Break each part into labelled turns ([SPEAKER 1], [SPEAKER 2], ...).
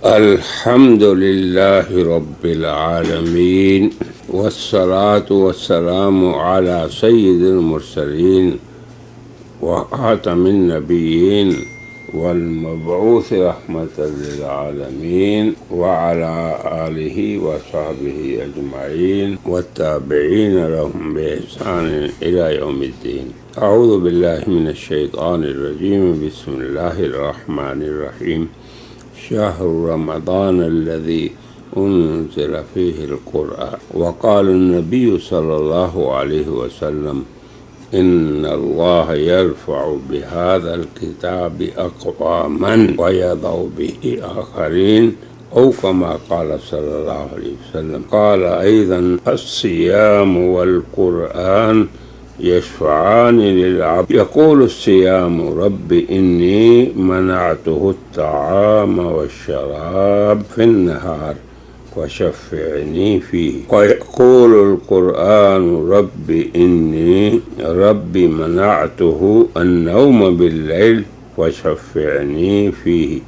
[SPEAKER 1] الحمد للہ رب العالمین والصلاة والسلام على سید المرسلین وخاتم النبیین والمبعوث رحمة للعالمین وعلى آلہ وصحبہ اجمعین والتابعین لهم بإحسان إلى یوم الدین۔ اعوذ باللہ من الشیطان الرجیم، بسم اللہ الرحمن الرحیم۔ شهر رمضان الذي أنزل فيه القرآن وقال النبي صلى الله عليه وسلم إن الله يرفع بهذا الكتاب أقواما ويضع به آخرين أو كما قال صلى الله عليه وسلم. قال أيضا الصيام والقرآن يشفعان للعبد. يقول الصيام رب إني منعته الطعام والشراب في النهار وشفعني فيه. ويقول القرآن رب إني منعته النوم بالليل وشفعني فيه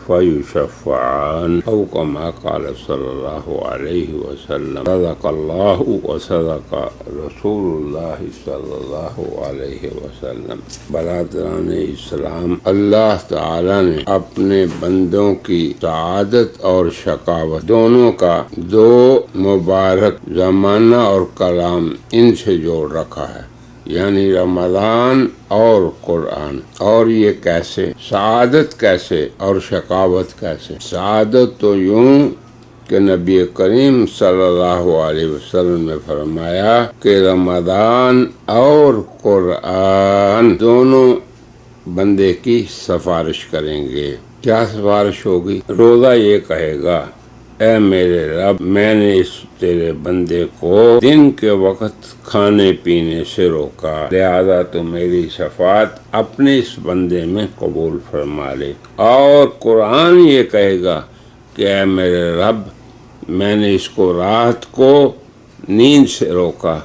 [SPEAKER 1] فيشفعان أو كما قال صلى الله عليه وسلم. صدق الله وصدق رسول الله صلی اللہ علیہ وسلم. برادران اسلام، اللہ تعالیٰ نے اپنے بندوں کی سعادت اور شقاوت دونوں کا دو مبارک زمانہ اور کلام ان سے جوڑ رکھا ہے، یعنی رمضان اور قرآن۔ اور یہ کیسے؟ سعادت کیسے اور شقاوت کیسے؟ سعادت تو یوں کہ نبی کریم صلی اللہ علیہ وسلم نے فرمایا کہ رمضان اور قرآن دونوں بندے کی سفارش کریں گے۔ کیا سفارش ہوگی؟ روزہ یہ کہے گا، اے میرے رب، میں نے اس تیرے بندے کو دن کے وقت کھانے پینے سے روکا، لہذا تو میری شفاعت اپنے اس بندے میں قبول فرما لے۔ اور قرآن یہ کہے گا کہ اے میرے رب، میں نے اس کو رات کو نیند سے روکا،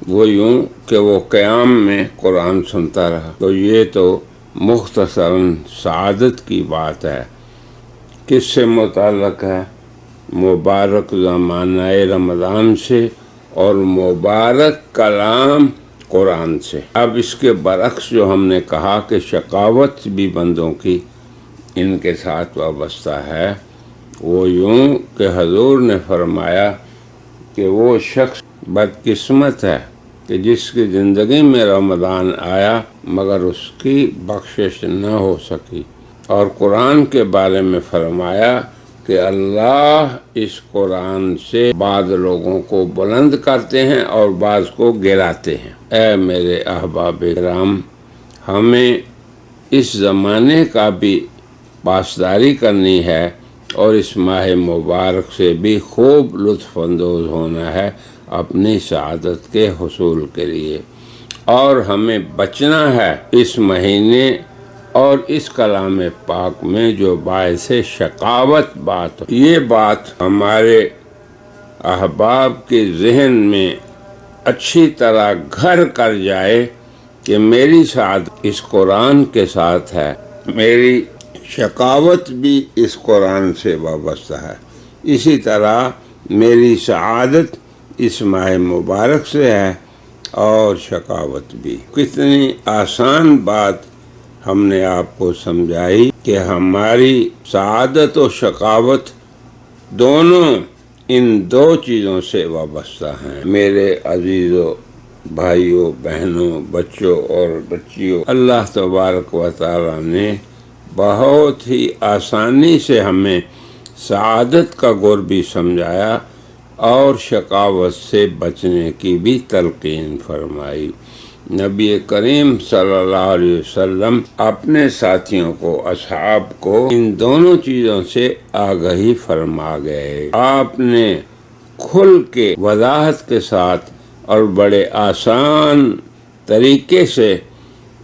[SPEAKER 1] وہ یوں کہ وہ قیام میں قرآن سنتا رہا۔ تو یہ تو مختصراً سعادت کی بات ہے۔ کس سے متعلق ہے؟ مبارک زمانہ رمضان سے اور مبارک کلام قرآن سے۔ اب اس کے برعکس جو ہم نے کہا کہ شقاوت بھی بندوں کی ان کے ساتھ وابستہ ہے، وہ یوں کہ حضور نے فرمایا کہ وہ شخص بدقسمت ہے کہ جس کی زندگی میں رمضان آیا مگر اس کی بخشش نہ ہو سکی۔ اور قرآن کے بارے میں فرمایا کہ اللہ اس قرآن سے بعض لوگوں کو بلند کرتے ہیں اور بعض کو گراتے ہیں۔ اے میرے احباب کرام، ہمیں اس زمانے کا بھی پاسداری کرنی ہے اور اس ماہ مبارک سے بھی خوب لطف اندوز ہونا ہے اپنی سعادت کے حصول کے لیے۔ اور ہمیں بچنا ہے اس مہینے اور اس کلام پاک میں جو باعث شقاوت بات ہو۔ یہ بات ہمارے احباب کے ذہن میں اچھی طرح گھر کر جائے کہ میری سعادت اس قرآن کے ساتھ ہے، میری شقاوت بھی اس قرآن سے وابستہ ہے، اسی طرح میری سعادت اس ماہ مبارک سے ہے اور شقاوت بھی۔ کتنی آسان بات ہم نے آپ کو سمجھائی کہ ہماری سعادت و شقاوت دونوں ان دو چیزوں سے وابستہ ہیں۔ میرے عزیزوں، بھائیوں، بہنوں، بچوں اور بچیوں، اللہ تبارک و تعالی نے بہت ہی آسانی سے ہمیں سعادت کا گر بھی سمجھایا اور شقاوت سے بچنے کی بھی تلقین فرمائی۔ نبی کریم صلی اللہ علیہ وسلم اپنے ساتھیوں کو، اصحاب کو ان دونوں چیزوں سے آگہی فرما گئے۔ آپ نے کھل کے وضاحت کے ساتھ اور بڑے آسان طریقے سے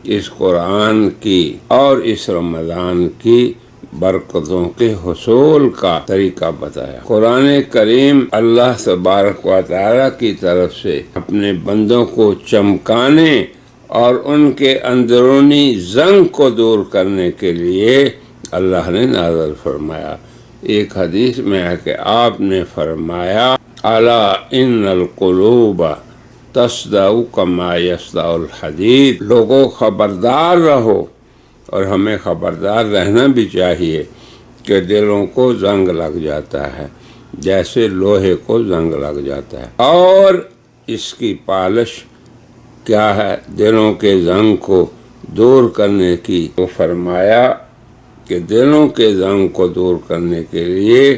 [SPEAKER 1] اس قرآن کی اور اس رمضان کی برکتوں کے حصول کا طریقہ بتایا۔ قرآن کریم اللہ تبارک و تعالیٰ کی طرف سے اپنے بندوں کو چمکانے اور ان کے اندرونی زنگ کو دور کرنے کے لیے اللہ نے نازل فرمایا۔ ایک حدیث میں ہے کہ آپ نے فرمایا الا ان القلوب تصدع کما یصدع الحدید، لوگوں خبردار رہو، اور ہمیں خبردار رہنا بھی چاہیے کہ دلوں کو زنگ لگ جاتا ہے جیسے لوہے کو زنگ لگ جاتا ہے، اور اس کی پالش کیا ہے؟ دلوں کے زنگ کو دور کرنے کی۔ تو فرمایا کہ دلوں کے زنگ کو دور کرنے کے لیے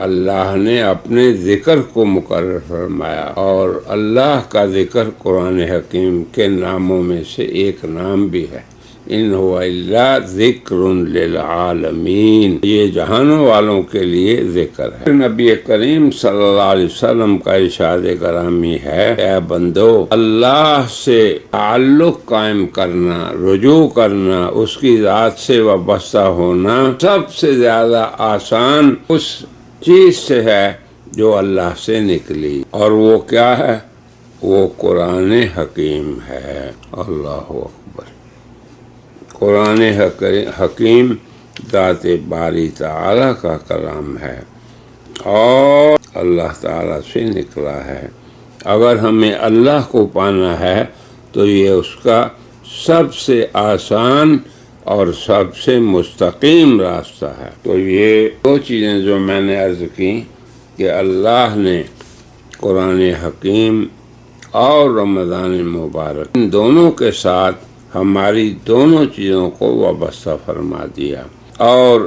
[SPEAKER 1] اللہ نے اپنے ذکر کو مقرر فرمایا، اور اللہ کا ذکر قرآن حکیم کے ناموں میں سے ایک نام بھی ہے، ان هو الا ذکر للعالمین، یہ جہانوں والوں کے لیے ذکر ہے۔ نبی کریم صلی اللہ علیہ وسلم کا ارشاد گرامی ہے، اے بندو، اللہ سے تعلق قائم کرنا، رجوع کرنا، اس کی ذات سے وابستہ ہونا سب سے زیادہ آسان اس چیز سے ہے جو اللہ سے نکلی، اور وہ کیا ہے؟ وہ قرآن حکیم ہے۔ اللہ اکبر۔ قرآن حکیم ذات باری تعالی کا کلام ہے اور اللہ تعالی سے نکلا ہے۔ اگر ہمیں اللہ کو پانا ہے تو یہ اس کا سب سے آسان اور سب سے مستقیم راستہ ہے۔ تو یہ دو چیزیں جو میں نے عرض کی کہ اللہ نے قرآن حکیم اور رمضان مبارک، ان دونوں کے ساتھ ہماری دونوں چیزوں کو وابستہ فرما دیا، اور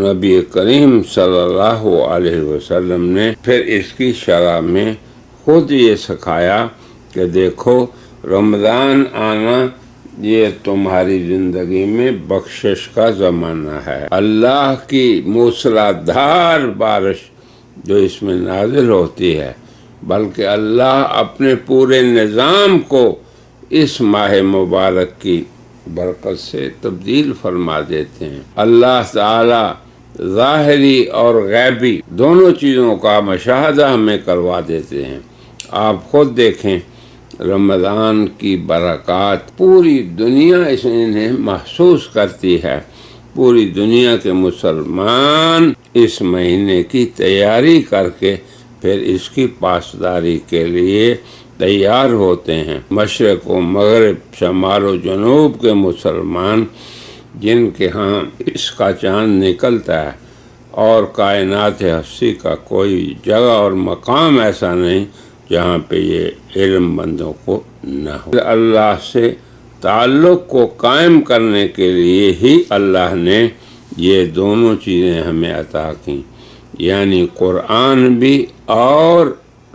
[SPEAKER 1] نبی کریم صلی اللہ علیہ وسلم نے پھر اس کی شرح میں خود یہ سکھایا کہ دیکھو، رمضان آنا یہ تمہاری زندگی میں بخشش کا زمانہ ہے، اللہ کی موسلادھار بارش جو اس میں نازل ہوتی ہے، بلکہ اللہ اپنے پورے نظام کو اس ماہ مبارک کی برکت سے تبدیل فرما دیتے ہیں۔ اللہ تعالی ظاہری اور غیبی دونوں چیزوں کا مشاہدہ ہمیں کروا دیتے ہیں۔ آپ خود دیکھیں، رمضان کی برکات پوری دنیا انہیں محسوس کرتی ہے۔ پوری دنیا کے مسلمان اس مہینے کی تیاری کر کے پھر اس کی پاسداری کے لیے تیار ہوتے ہیں۔ مشرق و مغرب، شمال و جنوب کے مسلمان جن کے ہاں اس کا چاند نکلتا ہے، اور کائنات ہستی کا کوئی جگہ اور مقام ایسا نہیں جہاں پہ یہ علم بندوں کو نہ ہو۔ اللہ سے تعلق کو قائم کرنے کے لیے ہی اللہ نے یہ دونوں چیزیں ہمیں عطا کی، یعنی قرآن بھی اور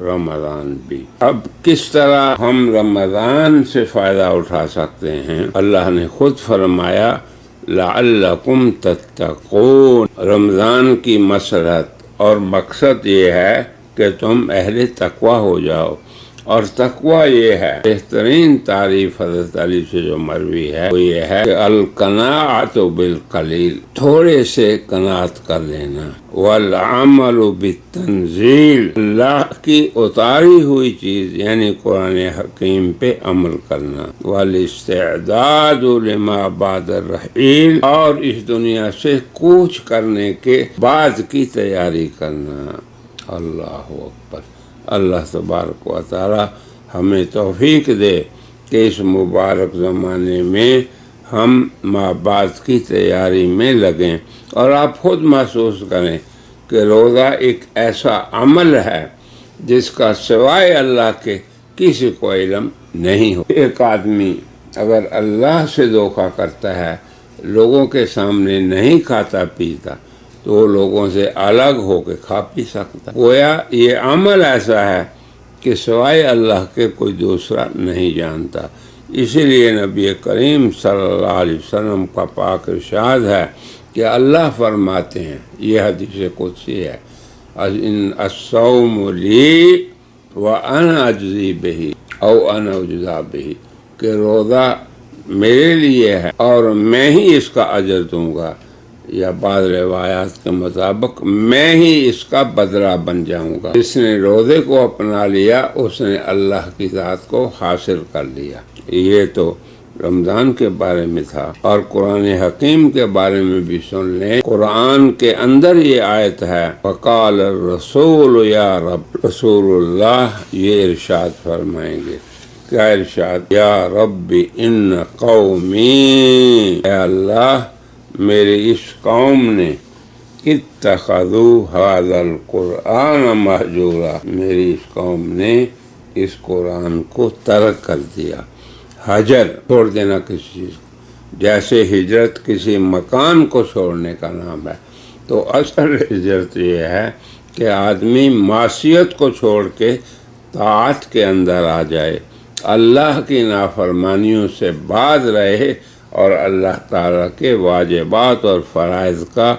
[SPEAKER 1] رمضان بھی۔ اب کس طرح ہم رمضان سے فائدہ اٹھا سکتے ہیں؟ اللہ نے خود فرمایا لعلکم تتقون، رمضان کی مصلحت اور مقصد یہ ہے کہ تم اہل تقوی ہو جاؤ، اور تقوی یہ ہے، بہترین تعریف حضرت علی سے جو مروی ہے وہ یہ ہے کہ القناعۃ بالقلیل، تھوڑے سے قناعت کر لینا، والعمل بالتنزیل، اللہ کی اتاری ہوئی چیز یعنی قرآن حکیم پہ عمل کرنا، والاستعداد لما بعد الرحیل، اور اس دنیا سے کوچ کرنے کے بعد کی تیاری کرنا۔ اللہ اکبر۔ اللہ تبارک و تعالی ہمیں توفیق دے کہ اس مبارک زمانے میں ہم ماں باپ کی تیاری میں لگیں، اور آپ خود محسوس کریں کہ روزہ ایک ایسا عمل ہے جس کا سوائے اللہ کے کسی کو علم نہیں ہو۔ ایک آدمی اگر اللہ سے دھوکہ کرتا ہے، لوگوں کے سامنے نہیں کھاتا پیتا، تو وہ لوگوں سے الگ ہو کے کھا پی سکتا۔ گویا یہ عمل ایسا ہے کہ سوائے اللہ کے کوئی دوسرا نہیں جانتا۔ اسی لیے نبی کریم صلی اللہ علیہ وسلم کا پاک ارشاد ہے کہ اللہ فرماتے ہیں، یہ حدیث قدسی ہے، الصوم لی وانا اجزی بہ او انا اجزا بہ، کہ روزہ میرے لیے ہے اور میں ہی اس کا اجر دوں گا، یا بعض روایات کے مطابق میں ہی اس کا بدلہ بن جاؤں گا۔ جس نے روزے کو اپنا لیا اس نے اللہ کی ذات کو حاصل کر لیا۔ یہ تو رمضان کے بارے میں تھا، اور قرآن حکیم کے بارے میں بھی سن لیں۔ قرآن کے اندر یہ آیت ہے، وقال الرسول یا رب، رسول اللہ یہ ارشاد فرمائیں گے، کیا ارشاد؟ یا رب ان قومی، اے اللہ میرے اس قوم نے اتخذوا ھذا القرآن مہجورا، میری اس قوم نے اس قرآن کو ترک کر دیا۔ حجر، چھوڑ دینا کسی چیز کو، جیسے ہجرت کسی مکان کو چھوڑنے کا نام ہے، تو اصل ہجرت یہ ہے کہ آدمی معصیت کو چھوڑ کے طاعت کے اندر آ جائے، اللہ کی نافرمانیوں سے باز رہے، اور اللہ تعالیٰ کے واجبات اور فرائض کا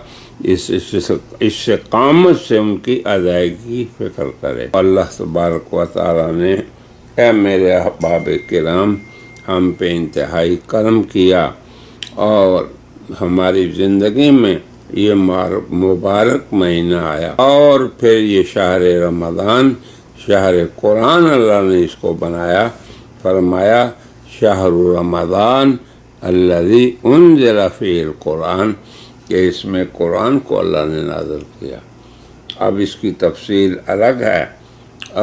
[SPEAKER 1] استقامت سے ان کی ادائیگی کی فکر کرے۔ اللہ تبارک و تعالیٰ نے، اے میرے احباب کرام، ہم پہ انتہائی کرم کیا، اور ہماری زندگی میں یہ مبارک مہینہ آیا، اور پھر یہ شہر رمضان، شہر قرآن اللہ نے اس کو بنایا، فرمایا شہر رمضان الذی انزل فیہ القرآن، کہ اس میں قرآن کو اللہ نے نازل کیا۔ اب اس کی تفصیل الگ ہے،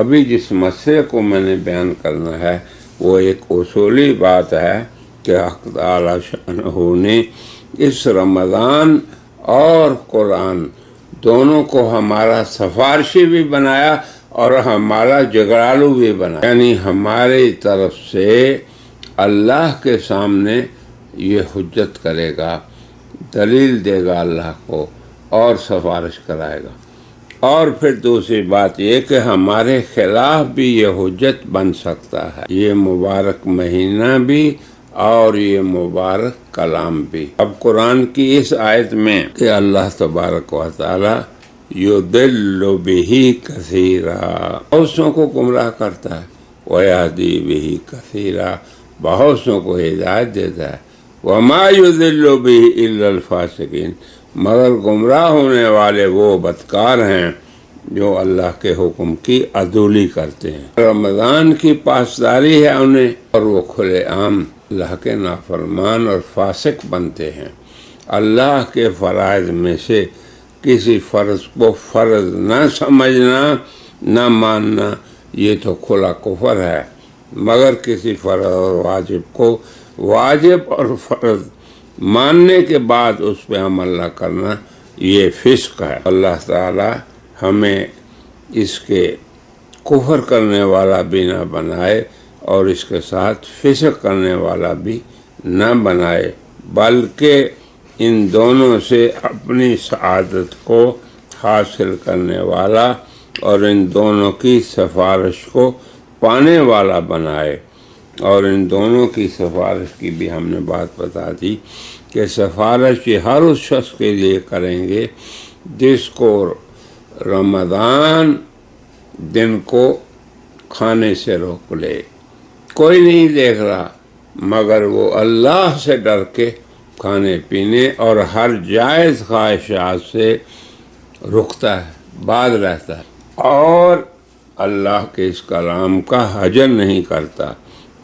[SPEAKER 1] ابھی جس مسئلے کو میں نے بیان کرنا ہے وہ ایک اصولی بات ہے کہ حق تعالی شانہ نے اس رمضان اور قرآن دونوں کو ہمارا سفارشی بھی بنایا اور ہمارا جگرالو بھی بنایا، یعنی ہماری طرف سے اللہ کے سامنے یہ حجت کرے گا، دلیل دے گا اللہ کو، اور سفارش کرائے گا۔ اور پھر دوسری بات یہ کہ ہمارے خلاف بھی یہ حجت بن سکتا ہے، یہ مبارک مہینہ بھی اور یہ مبارک کلام بھی۔ اب قرآن کی اس آیت میں کہ اللہ تبارک و تعالی یضل بہ کثیرا، بہت سو کو گمراہ کرتا ہے، ویہدی بہ کثیرا، بہت سو کو ہدایت دیتا ہے، وما یضل بہ الا الفاسقین، مگر گمراہ ہونے والے وہ بدکار ہیں جو اللہ کے حکم کی عدولی کرتے ہیں۔ رمضان کی پاسداری ہے انہیں، اور وہ کھلے عام اللہ کے نافرمان اور فاسق بنتے ہیں۔ اللہ کے فرائض میں سے کسی فرض کو فرض نہ سمجھنا، نہ ماننا، یہ تو کھلا کفر ہے، مگر کسی فرض اور واجب کو واجب اور فرض ماننے کے بعد اس پہ عمل نہ کرنا، یہ فسق ہے۔ اللہ تعالی ہمیں اس کے کفر کرنے والا بھی نہ بنائے اور اس کے ساتھ فسق کرنے والا بھی نہ بنائے، بلکہ ان دونوں سے اپنی سعادت کو حاصل کرنے والا اور ان دونوں کی سفارش کو پانے والا بنائے۔ اور ان دونوں کی سفارش کی بھی ہم نے بات بتا دی کہ سفارش یہ ہر اس شخص کے لیے کریں گے جس کو رمضان دن کو کھانے سے روک لے، کوئی نہیں دیکھ رہا مگر وہ اللہ سے ڈر کے کھانے پینے اور ہر جائز خواہشات سے رکتا ہے، باز رہتا ہے، اور اللہ کے اس کلام کا حجر نہیں کرتا۔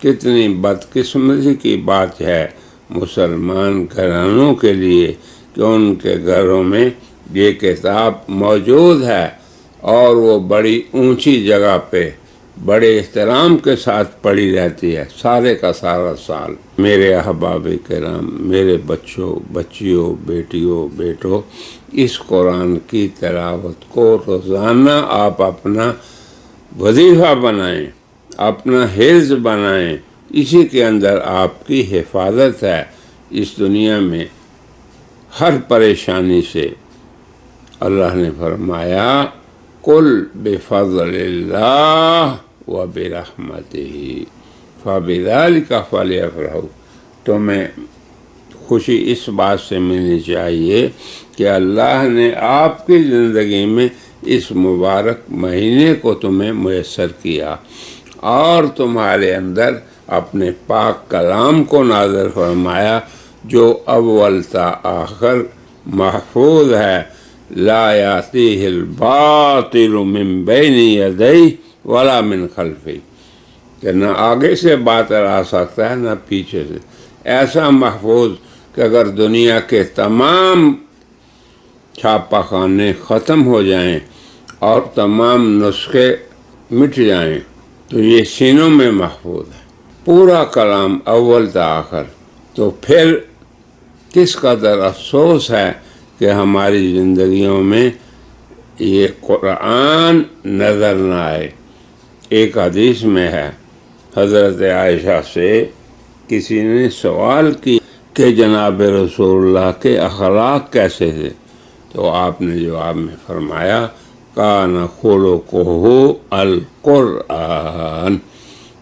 [SPEAKER 1] کتنی بدقسمتی کی بات ہے مسلمان گھرانوں کے لیے کہ ان کے گھروں میں یہ کتاب موجود ہے اور وہ بڑی اونچی جگہ پہ بڑے احترام کے ساتھ پڑھی رہتی ہے سارے کا سارا سال۔ میرے احباب کرام، میرے بچوں، بچیوں، بیٹیوں، بیٹوں، اس قرآن کی تلاوت کو روزانہ آپ اپنا وظیفہ بنائیں، اپنا حفظ بنائیں، اسی کے اندر آپ کی حفاظت ہے اس دنیا میں ہر پریشانی سے۔ اللہ نے فرمایا قل بفضل اللہ وبرحمتہ فبذلک فلیفرحوا، تمہیں خوشی اس بات سے ملنی چاہیے کہ اللہ نے آپ کی زندگی میں اس مبارک مہینے کو تمہیں میسر کیا اور تمہارے اندر اپنے پاک کلام کو نازل فرمایا جو اول تا آخر محفوظ ہے، لا یاتیہ الباطل من بین یدیہ ولا من خلفہ، کہ نہ آگے سے باطل آ سکتا ہے نہ پیچھے سے، ایسا محفوظ کہ اگر دنیا کے تمام چھاپہ خانے ختم ہو جائیں اور تمام نسخے مٹ جائیں تو یہ سینوں میں محفوظ ہے، پورا کلام اول تا آخر۔ تو پھر کس قدر افسوس ہے کہ ہماری زندگیوں میں یہ قرآن نظر نہ آئے۔ ایک حدیث میں ہے، حضرت عائشہ سے کسی نے سوال کی کہ جناب رسول اللہ کے اخلاق کیسے تھے، تو آپ نے جواب میں فرمایا کان خلقہ القرآن،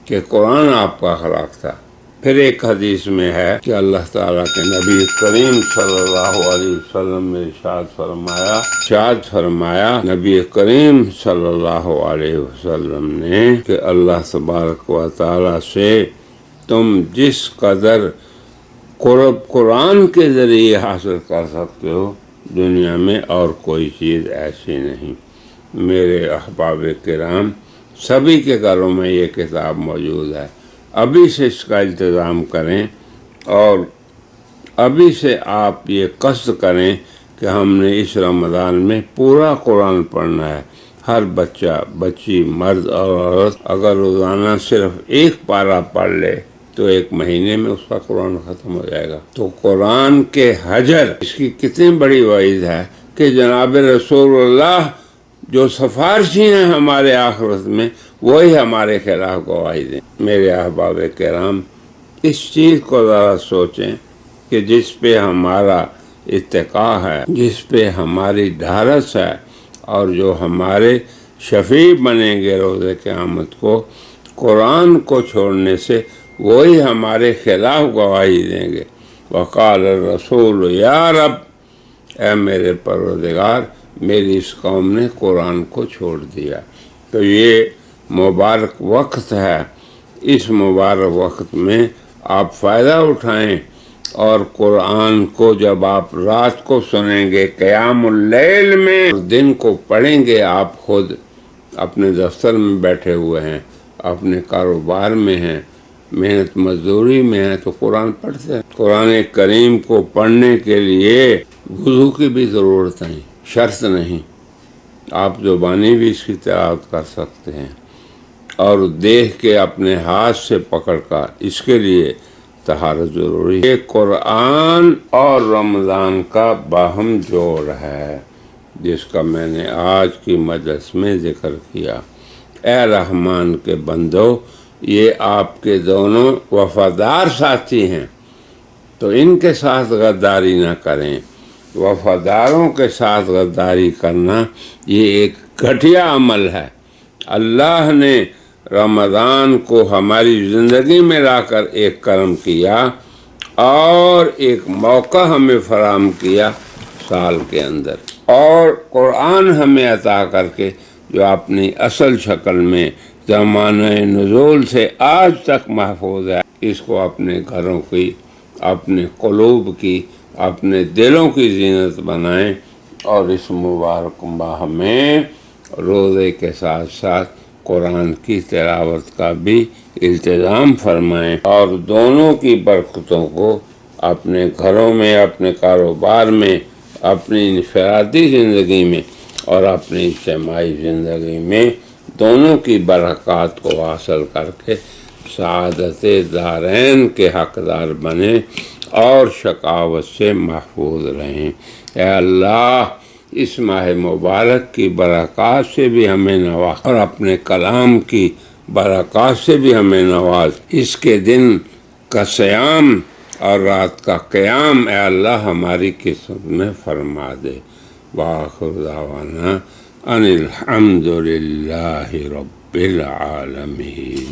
[SPEAKER 1] کہ قرآن آپ کا اخلاق تھا۔ پھر ایک حدیث میں ہے کہ اللہ تعالیٰ کے نبی کریم صلی اللہ علیہ وسلم نے ارشاد فرمایا نبی کریم صلی اللہ علیہ وسلم نے کہ اللہ تبارک و تعالیٰ سے تم جس قدر قرب قرآن کے ذریعے حاصل کر سکتے ہو، دنیا میں اور کوئی چیز ایسی نہیں۔ میرے احباب کرام، سبھی کے گھروں میں یہ کتاب موجود ہے، ابھی سے اس کا انتظام کریں اور ابھی سے آپ یہ قصد کریں کہ ہم نے اس رمضان میں پورا قرآن پڑھنا ہے۔ ہر بچہ، بچی، مرد اور عورت اگر روزانہ صرف ایک پارہ پڑھ لے تو ایک مہینے میں اس کا قرآن ختم ہو جائے گا۔ تو قرآن کے حجر، اس کی کتنی بڑی وعید ہے کہ جناب رسول اللہ جو سفارشی ہیں ہمارے آخرت میں، وہی ہمارے خلاف گواہی دیں۔ میرے احباب کرام، اس چیز کو ذرا سوچیں کہ جس پہ ہمارا اتقا ہے، جس پہ ہماری ڈھارس ہے، اور جو ہمارے شفیع بنیں گے روز قیامت کو، قرآن کو چھوڑنے سے وہی ہمارے خلاف گواہی دیں گے۔ وقال الرسول یا رب، اے میرے پروردگار، میری اس قوم نے قرآن کو چھوڑ دیا۔ تو یہ مبارک وقت ہے، اس مبارک وقت میں آپ فائدہ اٹھائیں، اور قرآن کو جب آپ رات کو سنیں گے قیام اللیل میں، دن کو پڑھیں گے، آپ خود اپنے دفتر میں بیٹھے ہوئے ہیں، اپنے کاروبار میں ہیں، محنت مزدوری میں ہیں، تو قرآن پڑھتے ہیں۔ قرآن کریم کو پڑھنے کے لیے وضو کی بھی ضرورت نہیں، شرط نہیں، آپ زبانی بھی اس کی تلاوت کر سکتے ہیں، اور دیکھ کے اپنے ہاتھ سے پکڑ کر، اس کے لیے طہارت ضروری ہے۔ یہ قرآن اور رمضان کا باہم جوڑ ہے، جس کا میں نے آج کی مجلس میں ذکر کیا۔ اے رحمان کے بندو، یہ آپ کے دونوں وفادار ساتھی ہیں، تو ان کے ساتھ غداری نہ کریں۔ وفاداروں کے ساتھ غداری کرنا یہ ایک گھٹیا عمل ہے۔ اللہ نے رمضان کو ہماری زندگی میں لا کر ایک کرم کیا اور ایک موقع ہمیں فراہم کیا سال کے اندر، اور قرآن ہمیں عطا کر کے جو اپنی اصل شکل میں زمانہ نزول سے آج تک محفوظ ہے، اس کو اپنے گھروں کی، اپنے قلوب کی، اپنے دلوں کی زینت بنائیں، اور اس مبارک ماہ میں روزے کے ساتھ ساتھ قرآن کی تلاوت کا بھی التزام فرمائیں، اور دونوں کی برکتوں کو اپنے گھروں میں، اپنے کاروبار میں، اپنی انفرادی زندگی میں اور اپنی اجتماعی زندگی میں دونوں کی برکات کو حاصل کر کے سعادت دارین کے حقدار بنیں اور شقاوت سے محفوظ رہیں۔ اے اللہ، اس ماہ مبارک کی برکات سے بھی ہمیں نواز، اور اپنے کلام کی برکات سے بھی ہمیں نواز۔ اس کے دن کا صیام اور رات کا قیام اے اللہ ہماری قسمت میں فرما دے۔ وآخر دعوانا ان الحمد للہ رب العالمین۔